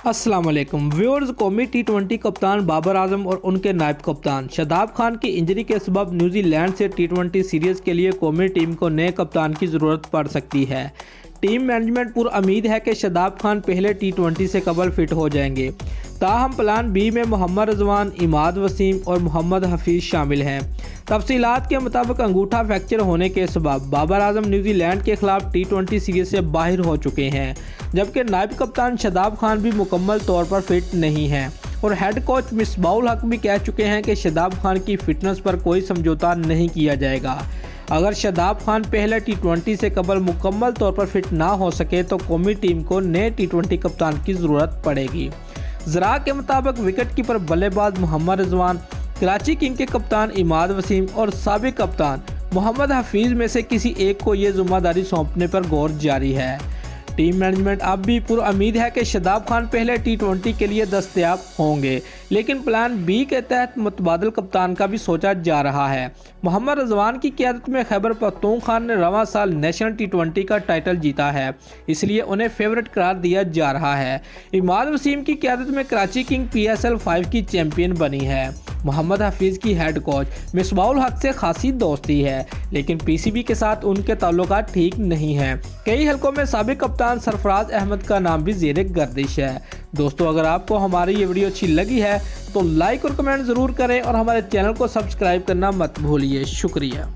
अस्सलाम वालेकुम व्यूअर्स। कौमी टी20 कप्तान बाबर आजम और उनके नायब कप्तान शादाब खान की इंजरी के सबब न्यूजीलैंड से टी20 सीरीज़ के लिए कौमी टीम को नए कप्तान की ज़रूरत पड़ सकती है। टीम मैनेजमेंट पुरउम्मीद है कि शादाब खान पहले टी20 से कबल फिट हो जाएंगे। ताहम प्लान बी में मोहम्मद रिजवान, इमाद वसीम और मोहम्मद हफीज़ शामिल हैं। तफसीलात के मुताबिक अंगूठा फ्रैक्चर होने के सबब बाबर आजम न्यूजीलैंड के खिलाफ टी20 सीरीज़ से बाहर हो चुके हैं, जबकि नायब कप्तान शादाब खान भी मुकम्मल तौर पर फिट नहीं हैं और हेड कोच मिसबाउल हक भी कह चुके हैं कि शादाब खान की फिटनेस पर कोई समझौता नहीं किया जाएगा। अगर शादाब खान पहले टी20 से कबल मुकम्मल तौर पर फिट ना हो सके तो कौमी टीम को नए टी20 कप्तान की ज़रूरत पड़ेगी। ज़रा के मुताबिक विकेट कीपर बल्लेबाज मोहम्मद रिजवान, कराची किंग के कप्तान इमाद वसीम और साबिक कप्तान मोहम्मद हफीज़ में से किसी एक को ये जिम्मेदारी सौंपने पर गौर जारी है। टीम मैनेजमेंट अब भी पुरउम्मीद है कि शादाब खान पहले टी20 के लिए दस्तयाब होंगे, लेकिन प्लान बी के तहत मुतबादिल कप्तान का भी सोचा जा रहा है। मोहम्मद रिजवान की क़यादत में खैबर पख्तूनख्वा ने रवां साल नेशनल टी20 का टाइटल जीता है, इसलिए उन्हें फेवरेट करार दिया जा रहा है। इमाद वसीम की क़यादत में कराची किंग PSL 5 की चैंपियन बनी है। मोहम्मद हफीज़ की हेड कोच मिसबाउल हक से खासी दोस्ती है, लेकिन PCB के साथ उनके ताल्लुकात ठीक नहीं हैं। कई हलकों में साबिक कप्तान सरफराज अहमद का नाम भी ज़ेरे गर्दिश है। दोस्तों, अगर आपको हमारी ये वीडियो अच्छी लगी है तो लाइक और कमेंट ज़रूर करें और हमारे चैनल को सब्सक्राइब करना मत भूलिए। शुक्रिया।